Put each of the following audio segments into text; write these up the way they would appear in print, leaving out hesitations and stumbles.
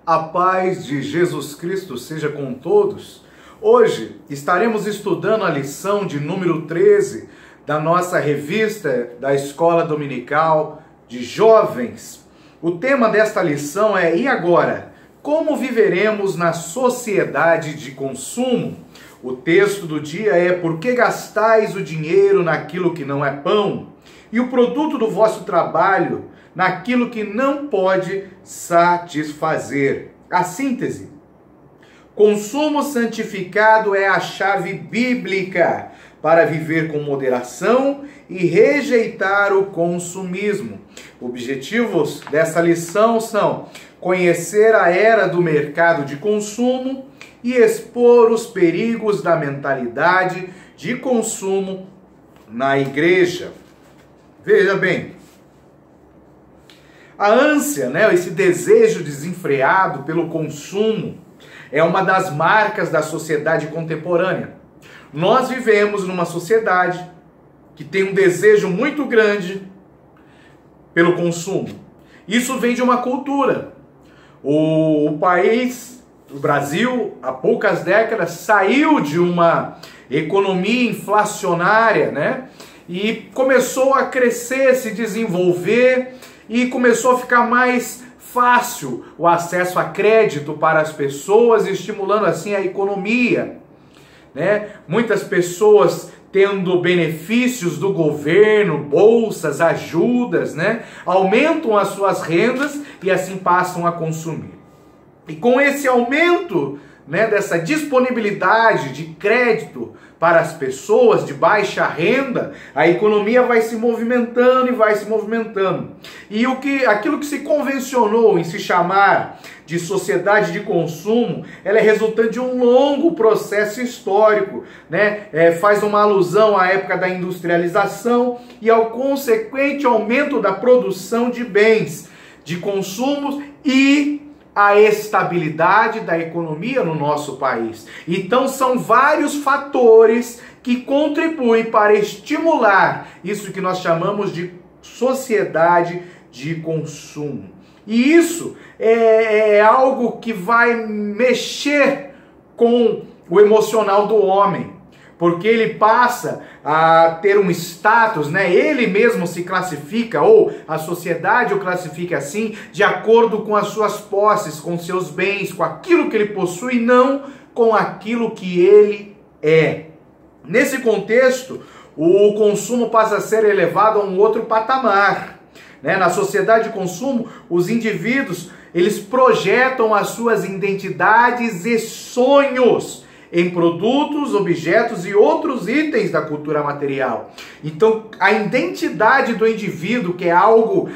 A paz de Jesus Cristo seja com todos. Hoje estaremos estudando a lição de número 13 da nossa revista da Escola Dominical de Jovens. O tema desta lição é: e agora? Como viveremos na sociedade de consumo? O texto do dia é: por que gastais o dinheiro naquilo que não é pão? E o produto do vosso trabalho naquilo que não pode satisfazer. A síntese: consumo santificado é a chave bíblica para viver com moderação e rejeitar o consumismo. Objetivos dessa lição são conhecer a era do mercado de consumo e expor os perigos da mentalidade de consumo na igreja. Veja bem, a ânsia, esse desejo desenfreado pelo consumo é uma das marcas da sociedade contemporânea. Nós vivemos numa sociedade que tem um desejo muito grande pelo consumo. Isso vem de uma cultura. O país, o Brasil, há poucas décadas, saiu de uma economia inflacionária, e começou a crescer, se desenvolver, e começou a ficar mais fácil o acesso a crédito para as pessoas, estimulando assim a economia, Muitas pessoas tendo benefícios do governo, bolsas, ajudas, aumentam as suas rendas e assim passam a consumir. E com esse aumento, dessa disponibilidade de crédito para as pessoas de baixa renda, a economia vai se movimentando e vai se movimentando. E aquilo que se convencionou em se chamar de sociedade de consumo, ela é resultante de um longo processo histórico, faz uma alusão à época da industrialização e ao consequente aumento da produção de bens, de consumos e a estabilidade da economia no nosso país. Então são vários fatores que contribuem para estimular isso que nós chamamos de sociedade de consumo. E isso é algo que vai mexer com o emocional do homem, porque ele passa a ter um status, ele mesmo se classifica, ou a sociedade o classifica assim, de acordo com as suas posses, com seus bens, com aquilo que ele possui, não com aquilo que ele é. Nesse contexto, o consumo passa a ser elevado a um outro patamar. Na sociedade de consumo, os indivíduos, eles projetam as suas identidades e sonhos em produtos, objetos e outros itens da cultura material. Então, a identidade do indivíduo, que é algo,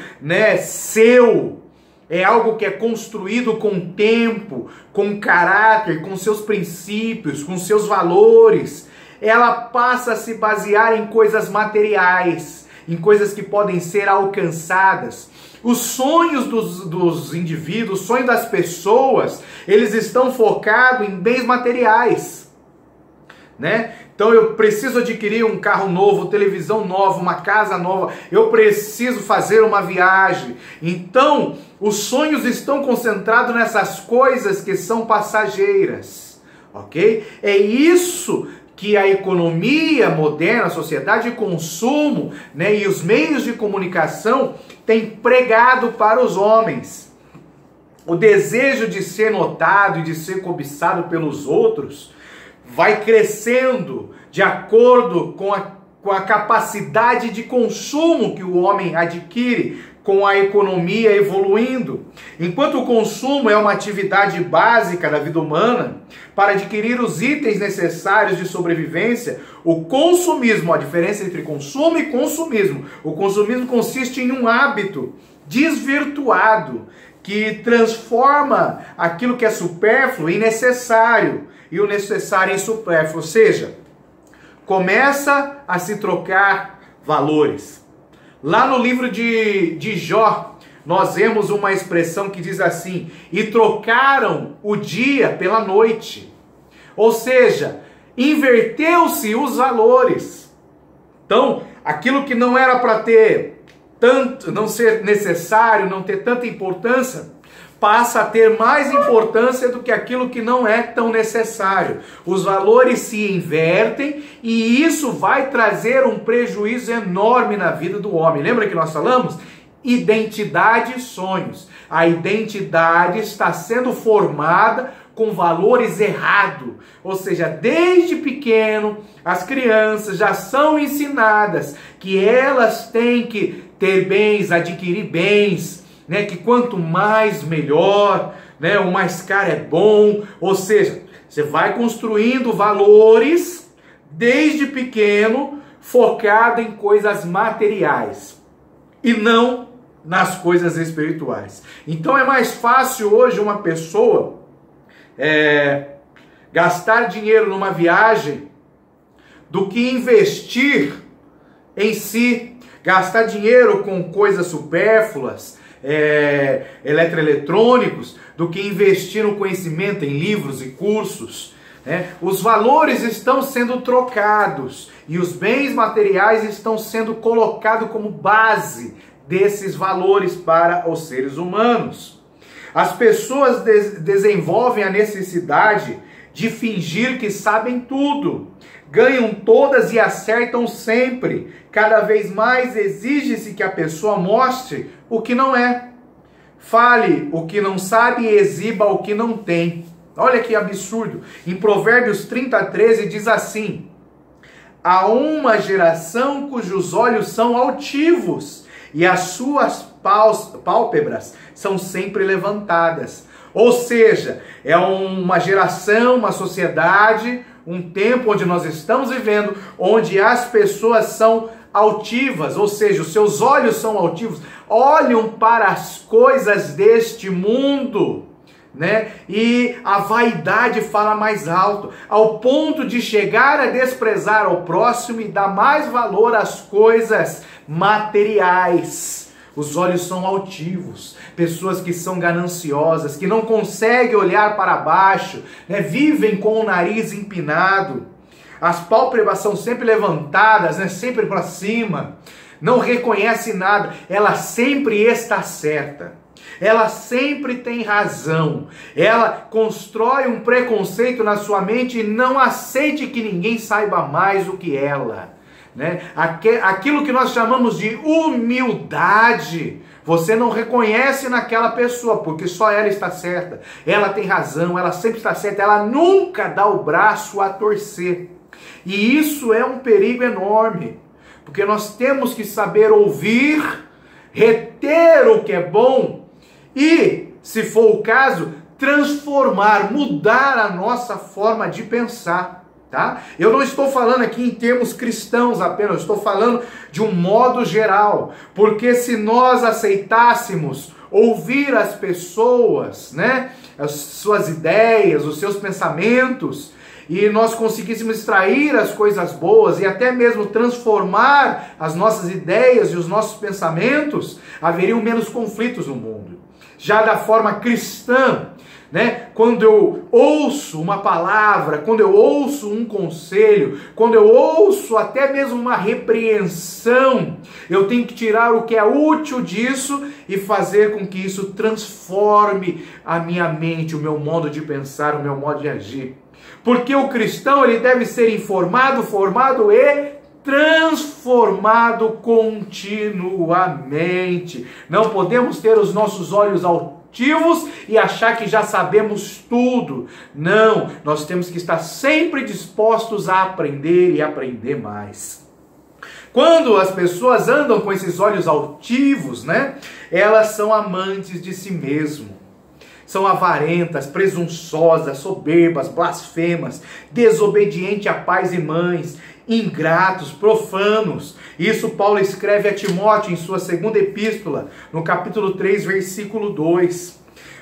seu, é algo que é construído com tempo, com caráter, com seus princípios, com seus valores, ela passa a se basear em coisas materiais, em coisas que podem ser alcançadas. Os sonhos dos indivíduos, os sonhos das pessoas, eles estão focados em bens materiais, Então eu preciso adquirir um carro novo, televisão nova, uma casa nova, eu preciso fazer uma viagem. Então os sonhos estão concentrados nessas coisas que são passageiras, ok? É isso que a economia moderna, a sociedade de consumo, e os meios de comunicação têm pregado para os homens. O desejo de ser notado e de ser cobiçado pelos outros vai crescendo de acordo com a capacidade de consumo que o homem adquire, com a economia evoluindo. Enquanto o consumo é uma atividade básica da vida humana, para adquirir os itens necessários de sobrevivência, o consumismo, a diferença entre consumo e consumismo, o consumismo consiste em um hábito desvirtuado, que transforma aquilo que é supérfluo em necessário, e o necessário em supérfluo, ou seja, começa a se trocar valores. Lá no livro de Jó, nós vemos uma expressão que diz assim: e trocaram o dia pela noite. Ou seja, inverteu-se os valores. Então, aquilo que não era para ter tanto, não ser necessário, não ter tanta importância, passa a ter mais importância do que aquilo que não é tão necessário. Os valores se invertem e isso vai trazer um prejuízo enorme na vida do homem. Lembra que nós falamos? Identidade e sonhos. A identidade está sendo formada com valores errados. Ou seja, desde pequeno, as crianças já são ensinadas que elas têm que ter bens, adquirir bens, né? Que quanto mais melhor, né? O mais caro é bom. Ou seja, você vai construindo valores desde pequeno, focado em coisas materiais e não nas coisas espirituais. Então é mais fácil hoje uma pessoa gastar dinheiro numa viagem do que investir em si, gastar dinheiro com coisas supérfluas, eletroeletrônicos, do que investir no conhecimento em livros e cursos. Os valores estão sendo trocados e os bens materiais estão sendo colocados como base desses valores para os seres humanos. As pessoas desenvolvem a necessidade de fingir que sabem tudo, ganham todas e acertam sempre. Cada vez mais exige-se que a pessoa mostre o que não é, fale o que não sabe e exiba o que não tem. Olha que absurdo. Em Provérbios 30:13 diz assim: há uma geração cujos olhos são altivos e as suas pálpebras são sempre levantadas. Ou seja, é uma geração, uma sociedade, um tempo onde nós estamos vivendo, onde as pessoas são altivas, ou seja, os seus olhos são altivos, olham para as coisas deste mundo, né? E a vaidade fala mais alto, ao ponto de chegar a desprezar o próximo e dar mais valor às coisas materiais. Os olhos são altivos, pessoas que são gananciosas, que não conseguem olhar para baixo, né? Vivem com o nariz empinado, as pálpebras são sempre levantadas, né? Sempre para cima, não reconhece nada, ela sempre está certa. Ela sempre tem razão. Ela constrói um preconceito na sua mente e não aceite que ninguém saiba mais do que ela, né? Aquilo que nós chamamos de humildade, você não reconhece naquela pessoa, porque só ela está certa. Ela tem razão, ela sempre está certa, ela nunca dá o braço a torcer. E isso é um perigo enorme, porque nós temos que saber ouvir, reter o que é bom e, se for o caso, transformar, mudar a nossa forma de pensar, tá? Eu não estou falando aqui em termos cristãos apenas, eu estou falando de um modo geral, porque se nós aceitássemos ouvir as pessoas, né, as suas ideias, os seus pensamentos, e nós conseguíssemos extrair as coisas boas e até mesmo transformar as nossas ideias e os nossos pensamentos, haveriam menos conflitos no mundo. Já da forma cristã, né? Quando eu ouço uma palavra, quando eu ouço um conselho, quando eu ouço até mesmo uma repreensão, eu tenho que tirar o que é útil disso e fazer com que isso transforme a minha mente, o meu modo de pensar, o meu modo de agir. Porque o cristão, ele deve ser informado, formado e transformado continuamente. Não podemos ter os nossos olhos altivos e achar que já sabemos tudo. Não, nós temos que estar sempre dispostos a aprender e aprender mais. Quando as pessoas andam com esses olhos altivos, né, elas são amantes de si mesmo. São avarentas, presunçosas, soberbas, blasfemas, desobedientes a pais e mães, ingratos, profanos. Isso Paulo escreve a Timóteo em sua segunda epístola, no capítulo 3, versículo 2.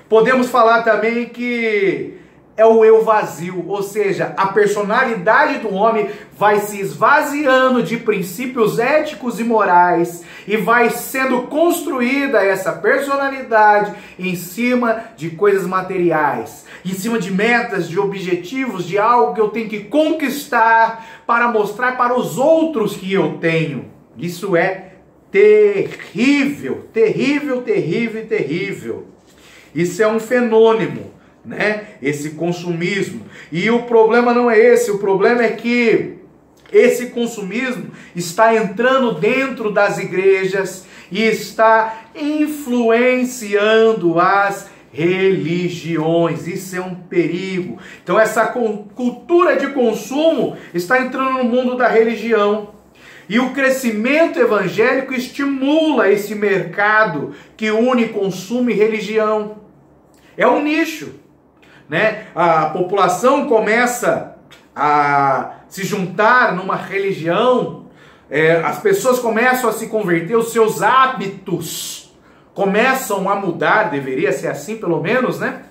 Podemos falar também que é o eu vazio, ou seja, a personalidade do homem vai se esvaziando de princípios éticos e morais e vai sendo construída essa personalidade em cima de coisas materiais, em cima de metas, de objetivos, de algo que eu tenho que conquistar para mostrar para os outros que eu tenho. Isso é terrível, terrível, terrível, terrível. Isso é um fenômeno, né? Esse consumismo. E o problema não é esse, o problema é que esse consumismo está entrando dentro das igrejas e está influenciando as religiões. Isso é um perigo. Então essa cultura de consumo está entrando no mundo da religião. E o crescimento evangélico estimula esse mercado que une consumo e religião. É um nicho, né? A população começa a se juntar numa religião, as pessoas começam a se converter, os seus hábitos começam a mudar, deveria ser assim pelo menos, né?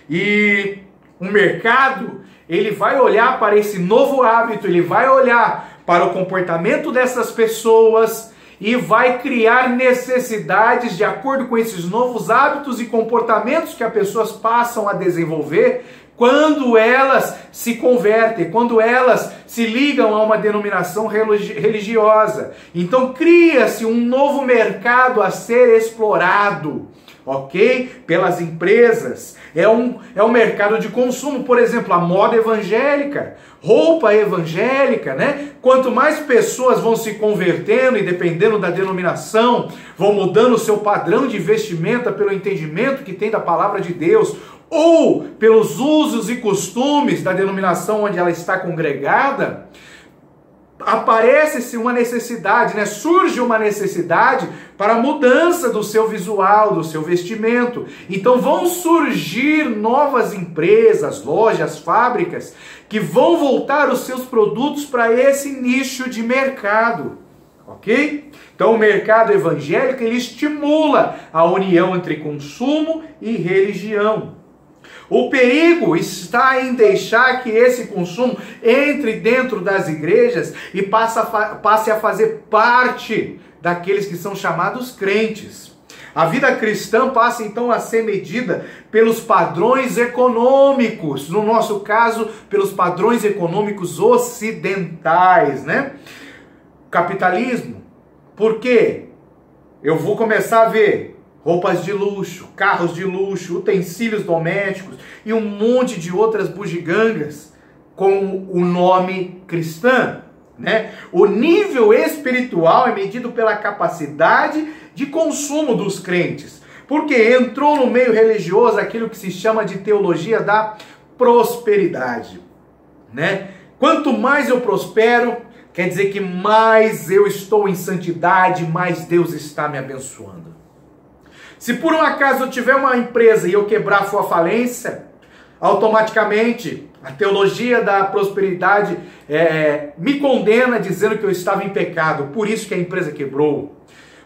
E o mercado, ele vai olhar para esse novo hábito, ele vai olhar para o comportamento dessas pessoas e vai criar necessidades de acordo com esses novos hábitos e comportamentos que as pessoas passam a desenvolver quando elas se convertem, quando elas se ligam a uma denominação religiosa. Então cria-se um novo mercado a ser explorado, ok? Pelas empresas. É um mercado de consumo, por exemplo, a moda evangélica, roupa evangélica, né? Quanto mais pessoas vão se convertendo e dependendo da denominação, vão mudando o seu padrão de vestimenta pelo entendimento que tem da palavra de Deus, ou pelos usos e costumes da denominação onde ela está congregada, aparece-se uma necessidade, né? Surge uma necessidade para a mudança do seu visual, do seu vestimento. Então vão surgir novas empresas, lojas, fábricas, que vão voltar os seus produtos para esse nicho de mercado, ok? Então o mercado evangélico, ele estimula a união entre consumo e religião. O perigo está em deixar que esse consumo entre dentro das igrejas e passe a fazer parte daqueles que são chamados crentes. A vida cristã passa então a ser medida pelos padrões econômicos, no nosso caso, pelos padrões econômicos ocidentais, né? Capitalismo. Por quê? Eu vou começar a ver roupas de luxo, carros de luxo, utensílios domésticos e um monte de outras bugigangas com o nome cristã, né? O nível espiritual é medido pela capacidade de consumo dos crentes, porque entrou no meio religioso aquilo que se chama de teologia da prosperidade, né? Quanto mais eu prospero, quer dizer que mais eu estou em santidade, mais Deus está me abençoando. Se por um acaso eu tiver uma empresa e eu quebrar a sua falência, automaticamente a teologia da prosperidade me condena dizendo que eu estava em pecado, por isso que a empresa quebrou.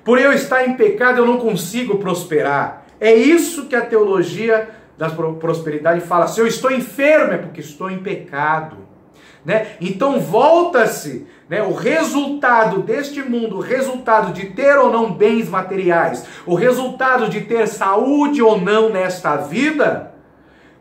Por eu estar em pecado eu não consigo prosperar. É isso que a teologia da prosperidade fala. Se eu estou enfermo é porque estou em pecado, né? Então volta-se, né, o resultado deste mundo, o resultado de ter ou não bens materiais, o resultado de ter saúde ou não nesta vida,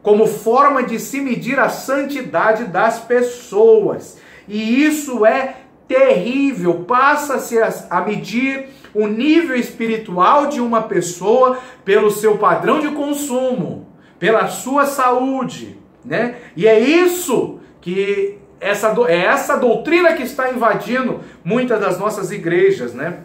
como forma de se medir a santidade das pessoas. E isso é terrível, passa-se a medir o nível espiritual de uma pessoa pelo seu padrão de consumo, pela sua saúde, né? E é isso que essa doutrina que está invadindo muitas das nossas igrejas, né?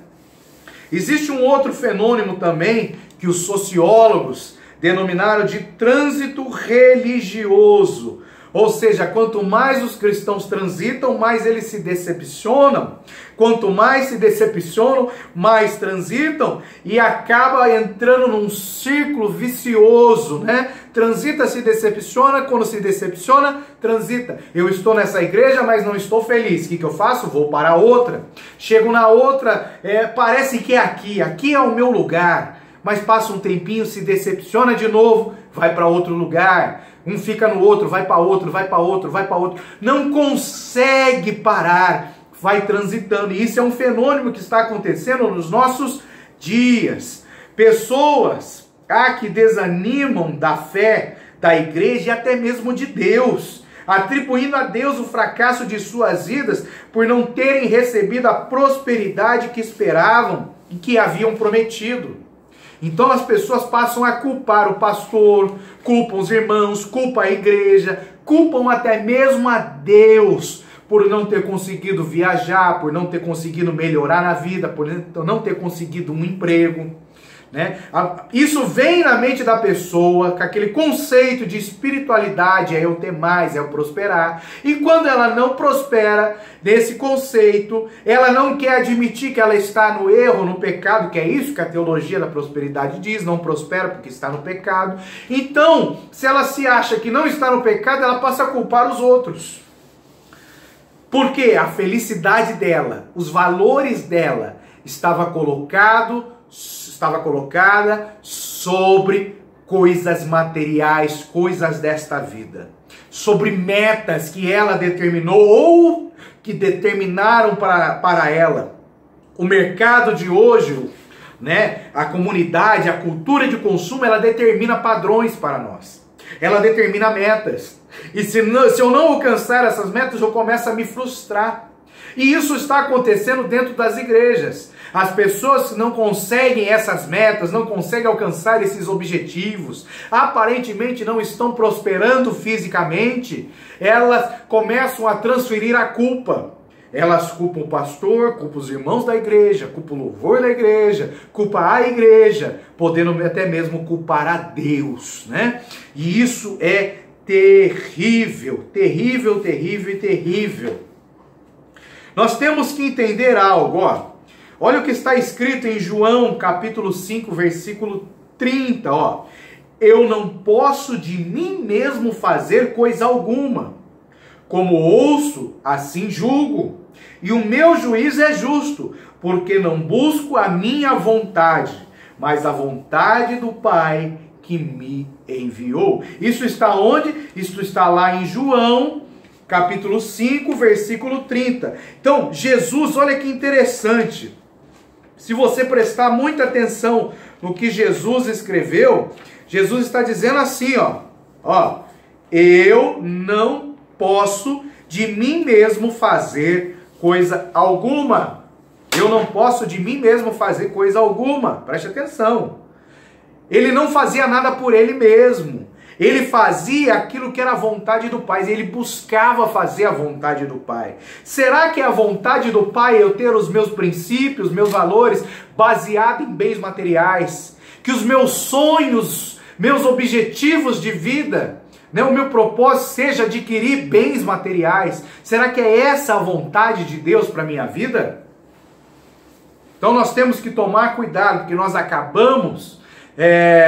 Existe um outro fenômeno também que os sociólogos denominaram de trânsito religioso. Ou seja, quanto mais os cristãos transitam, mais eles se decepcionam. Quanto mais se decepcionam, mais transitam e acaba entrando num círculo vicioso, né? Transita, se decepciona, quando se decepciona, transita. Eu estou nessa igreja, mas não estou feliz. O que eu faço? Vou para outra. Chego na outra, parece que é aqui é o meu lugar. Mas passa um tempinho, se decepciona de novo, vai para outro lugar. Um fica no outro, vai para outro, vai para outro, vai para outro. Não consegue parar, vai transitando. E isso é um fenômeno que está acontecendo nos nossos dias. Pessoas que desanimam da fé da igreja e até mesmo de Deus, atribuindo a Deus o fracasso de suas vidas por não terem recebido a prosperidade que esperavam e que haviam prometido. Então as pessoas passam a culpar o pastor, culpam os irmãos, culpam a igreja, culpam até mesmo a Deus por não ter conseguido viajar, por não ter conseguido melhorar na vida, por não ter conseguido um emprego, né? Isso vem na mente da pessoa com aquele conceito de espiritualidade, é eu ter mais, é eu prosperar. E quando ela não prospera nesse conceito, ela não quer admitir que ela está no erro, no pecado, que é isso que a teologia da prosperidade diz, não prospera porque está no pecado. Então, se ela se acha que não está no pecado, ela passa a culpar os outros. Porque a felicidade dela, os valores dela, estava colocada sobre coisas materiais, coisas desta vida, sobre metas que ela determinou ou que determinaram para ela. O mercado de hoje, né, a comunidade, a cultura de consumo, ela determina padrões para nós. Ela determina metas. E se eu não alcançar essas metas, eu começo a me frustrar. E isso está acontecendo dentro das igrejas. As pessoas que não conseguem essas metas, não conseguem alcançar esses objetivos, aparentemente não estão prosperando fisicamente, elas começam a transferir a culpa. Elas culpam o pastor, culpam os irmãos da igreja, culpam o louvor da igreja, culpam a igreja, podendo até mesmo culpar a Deus, né? E isso é terrível, terrível, terrível e terrível. Nós temos que entender algo, ó. Olha o que está escrito em João, capítulo 5, versículo 30, ó. Eu não posso de mim mesmo fazer coisa alguma. Como ouço, assim julgo. E o meu juízo é justo, porque não busco a minha vontade, mas a vontade do Pai que me enviou. Isso está onde? Isso está lá em João, capítulo 5, versículo 30. Então, Jesus, olha que interessante. Se você prestar muita atenção no que Jesus escreveu, Jesus está dizendo assim, ó, eu não posso de mim mesmo fazer coisa alguma. Eu não posso de mim mesmo fazer coisa alguma. Preste atenção. Ele não fazia nada por ele mesmo. Ele fazia aquilo que era a vontade do Pai. Ele buscava fazer a vontade do Pai. Será que é a vontade do Pai eu ter os meus princípios, meus valores baseados em bens materiais? Que os meus sonhos, meus objetivos de vida, né, o meu propósito seja adquirir bens materiais? Será que é essa a vontade de Deus para a minha vida? Então nós temos que tomar cuidado, porque nós acabamos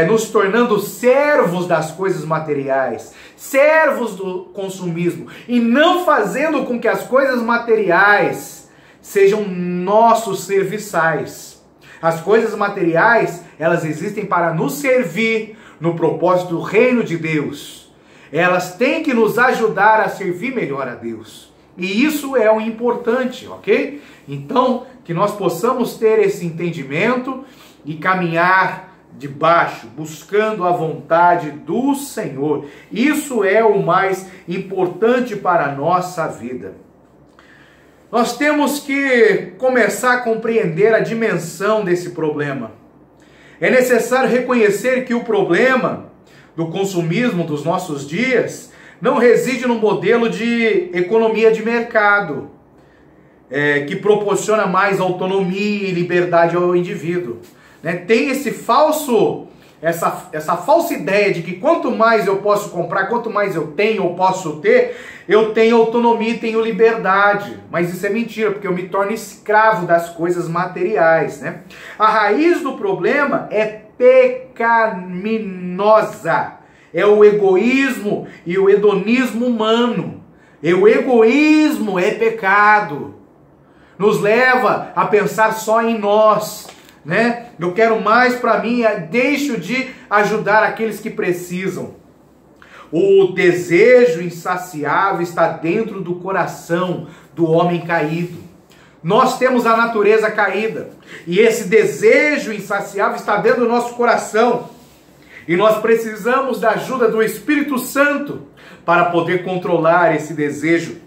nos tornando servos das coisas materiais, servos do consumismo, e não fazendo com que as coisas materiais sejam nossos serviçais. As coisas materiais, elas existem para nos servir no propósito do reino de Deus. Elas têm que nos ajudar a servir melhor a Deus. E isso é o importante, ok? Então, que nós possamos ter esse entendimento e caminhar debaixo, buscando a vontade do Senhor. Isso é o mais importante para a nossa vida. Nós temos que começar a compreender a dimensão desse problema. É necessário reconhecer que o problema do consumismo dos nossos dias não reside no modelo de economia de mercado, que proporciona mais autonomia e liberdade ao indivíduo. Tem essa falsa ideia de que quanto mais eu posso comprar, quanto mais eu tenho ou posso ter, eu tenho autonomia e tenho liberdade. Mas isso é mentira, porque eu me torno escravo das coisas materiais, né? A raiz do problema é pecaminosa. É o egoísmo e o hedonismo humano. E o egoísmo é pecado. Nos leva a pensar só em nós, né? Eu quero mais para mim, deixo de ajudar aqueles que precisam. O desejo insaciável está dentro do coração do homem caído. Nós temos a natureza caída, e esse desejo insaciável está dentro do nosso coração. E nós precisamos da ajuda do Espírito Santo para poder controlar esse desejo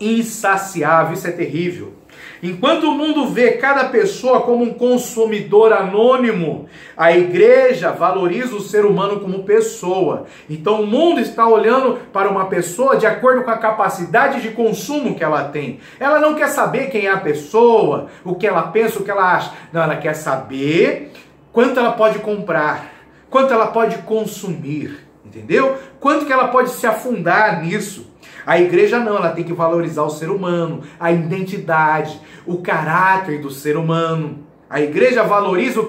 insaciável. Isso é terrível. Enquanto o mundo vê cada pessoa como um consumidor anônimo, a igreja valoriza o ser humano como pessoa. Então o mundo está olhando para uma pessoa de acordo com a capacidade de consumo que ela tem. Ela não quer saber quem é a pessoa, o que ela pensa, o que ela acha. Não, ela quer saber quanto ela pode comprar, quanto ela pode consumir, entendeu? Quanto que ela pode se afundar nisso. A igreja não, ela tem que valorizar o ser humano, a identidade, o caráter do ser humano. A igreja valoriza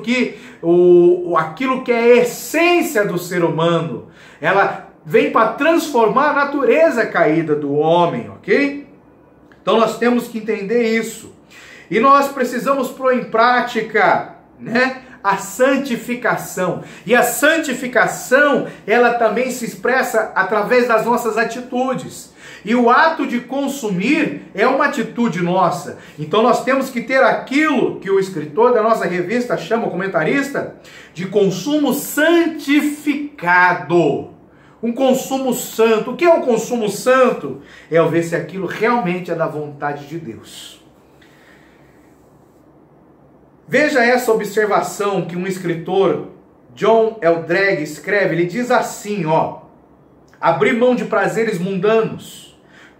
aquilo que é a essência do ser humano. Ela vem para transformar a natureza caída do homem, ok? Então nós temos que entender isso. E nós precisamos pôr em prática, né, a santificação. E a santificação, ela também se expressa através das nossas atitudes. E o ato de consumir é uma atitude nossa. Então nós temos que ter aquilo que o escritor da nossa revista chama, o comentarista, de consumo santificado. Um consumo santo. O que é um consumo santo? É eu ver se aquilo realmente é da vontade de Deus. Veja essa observação que um escritor, John Eldredge, escreve. Ele diz assim, abrir mão de prazeres mundanos,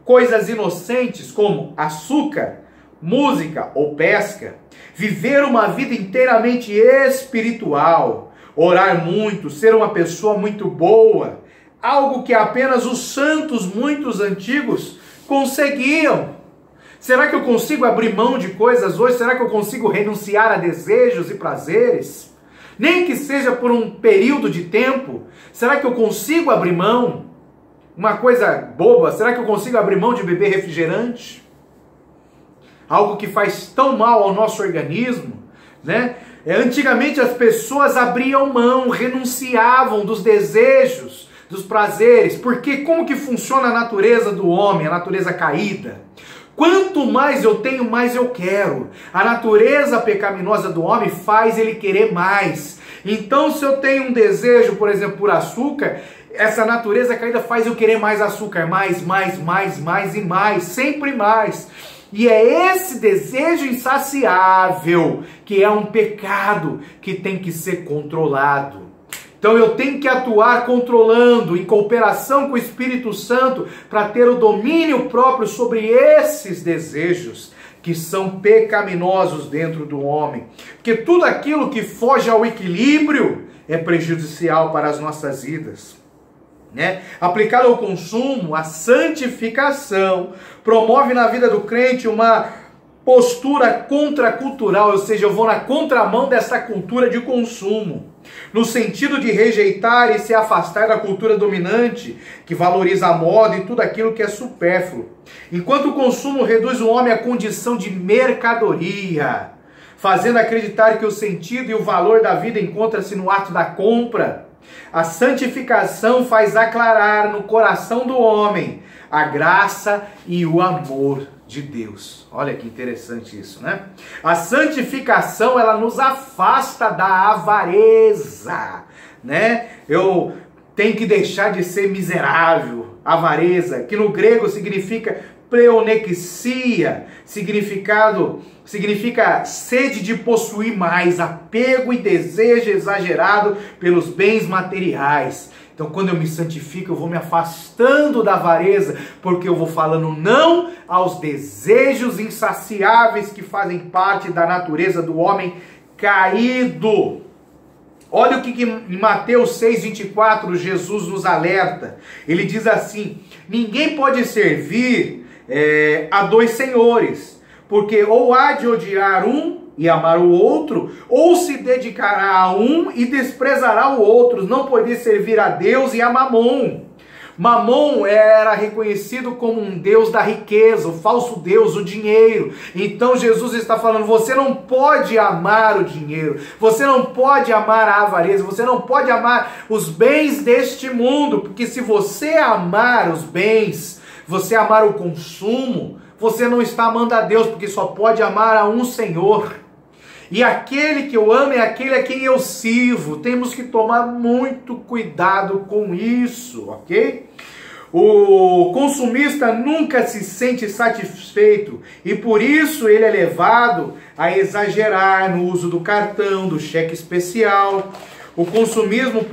coisas inocentes como açúcar, música ou pesca, viver uma vida inteiramente espiritual, orar muito, ser uma pessoa muito boa, algo que apenas os santos muitos antigos conseguiam. Será que eu consigo abrir mão de coisas hoje? Será que eu consigo renunciar a desejos e prazeres? Nem que seja por um período de tempo. Será que eu consigo abrir mão? Uma coisa boba, será que eu consigo abrir mão de beber refrigerante? Algo que faz tão mal ao nosso organismo, né? Antigamente as pessoas abriam mão, renunciavam dos desejos, dos prazeres, porque como que funciona a natureza do homem, a natureza caída? Quanto mais eu tenho, mais eu quero. A natureza pecaminosa do homem faz ele querer mais. Então, se eu tenho um desejo, por exemplo, por açúcar, essa natureza caída faz eu querer mais açúcar, mais e mais, sempre mais. E é esse desejo insaciável que é um pecado que tem que ser controlado. Então eu tenho que atuar controlando, em cooperação com o Espírito Santo, para ter o domínio próprio sobre esses desejos que são pecaminosos dentro do homem. Porque tudo aquilo que foge ao equilíbrio é prejudicial para as nossas vidas. Né? Aplicado ao consumo, a santificação promove na vida do crente uma postura contracultural, ou seja, eu vou na contramão dessa cultura de consumo, no sentido de rejeitar e se afastar da cultura dominante, que valoriza a moda e tudo aquilo que é supérfluo. Enquanto o consumo reduz o homem à condição de mercadoria, fazendo acreditar que o sentido e o valor da vida encontra-se no ato da compra, a santificação faz aclarar no coração do homem a graça e o amor de Deus. Olha que interessante isso, né? A santificação, ela nos afasta da avareza, né? Eu tenho que deixar de ser miserável, avareza, que no grego significa pleonexia, significa sede de possuir mais, apego e desejo exagerado pelos bens materiais. Então, quando eu me santifico, eu vou me afastando da avareza, porque eu vou falando não aos desejos insaciáveis que fazem parte da natureza do homem caído. Olha o que em Mateus 6,24 Jesus nos alerta. Ele diz assim: ninguém pode servir a dois senhores, porque ou há de odiar um e amar o outro, ou se dedicará a um e desprezará o outro. Não poderia servir a Deus e a Mamon. Mamon era reconhecido como um deus da riqueza, o falso deus, o dinheiro. Então Jesus está falando, você não pode amar o dinheiro, você não pode amar a avareza, você não pode amar os bens deste mundo, porque se você amar os bens, você amar o consumo, você não está amando a Deus, porque só pode amar a um Senhor. E aquele que eu amo é aquele a quem eu sirvo. Temos que tomar muito cuidado com isso, ok? O consumista nunca se sente satisfeito e por isso ele é levado a exagerar no uso do cartão, do cheque especial. O consumismo,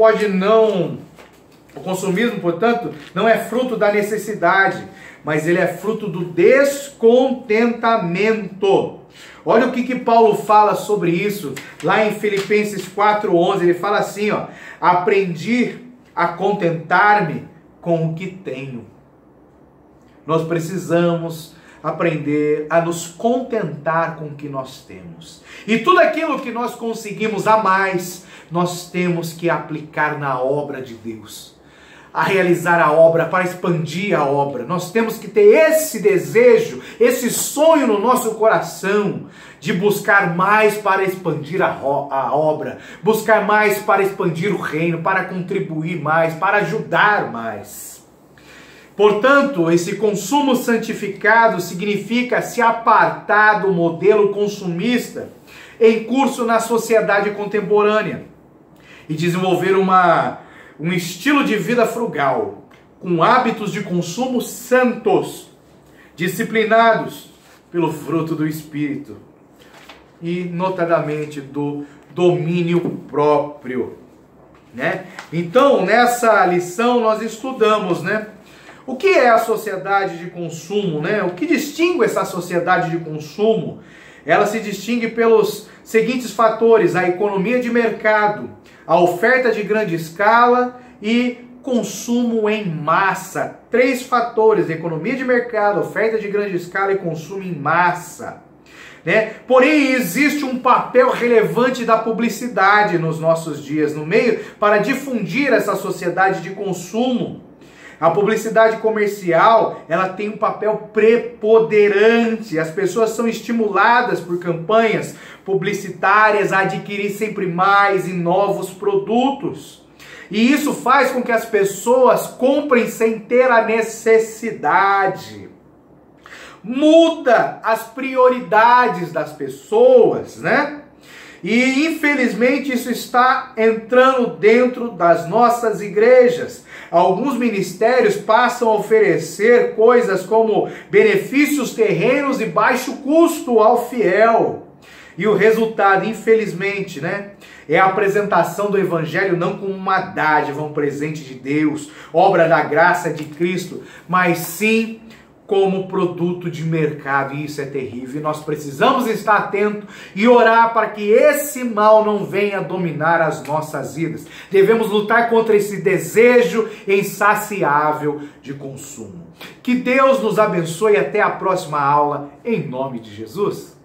portanto, não é fruto da necessidade, mas ele é fruto do descontentamento. Olha o que Paulo fala sobre isso, lá em Filipenses 4:11, ele fala assim, ó: aprendi a contentar-me com o que tenho. Nós precisamos aprender a nos contentar com o que nós temos. E tudo aquilo que nós conseguimos a mais, nós temos que aplicar na obra de Deus. A realizar a obra, para expandir a obra. Nós temos que ter esse desejo, esse sonho no nosso coração, de buscar mais para expandir a obra, buscar mais para expandir o reino, para contribuir mais, para ajudar mais. Portanto, esse consumo santificado significa se apartar do modelo consumista em curso na sociedade contemporânea e desenvolver um estilo de vida frugal, com hábitos de consumo santos, disciplinados pelo fruto do Espírito e, notadamente, do domínio próprio, né? Então, nessa lição nós estudamos, né, o que é a sociedade de consumo, né? O que distingue essa sociedade de consumo? Ela se distingue pelos seguintes fatores: a economia de mercado, a oferta de grande escala e consumo em massa. 3 fatores: economia de mercado, oferta de grande escala e consumo em massa. Né? Porém, existe um papel relevante da publicidade nos nossos dias, no meio, para difundir essa sociedade de consumo. A publicidade comercial, ela tem um papel preponderante. As pessoas são estimuladas por campanhas publicitárias a adquirir sempre mais e novos produtos. E isso faz com que as pessoas comprem sem ter a necessidade. Muda as prioridades das pessoas, né? E infelizmente isso está entrando dentro das nossas igrejas. Alguns ministérios passam a oferecer coisas como benefícios terrenos e baixo custo ao fiel. E o resultado, infelizmente, né, é a apresentação do evangelho não como uma dádiva, um presente de Deus, obra da graça de Cristo, mas sim como produto de mercado, e isso é terrível. E nós precisamos estar atentos e orar para que esse mal não venha dominar as nossas vidas. Devemos lutar contra esse desejo insaciável de consumo. Que Deus nos abençoe, até a próxima aula, em nome de Jesus.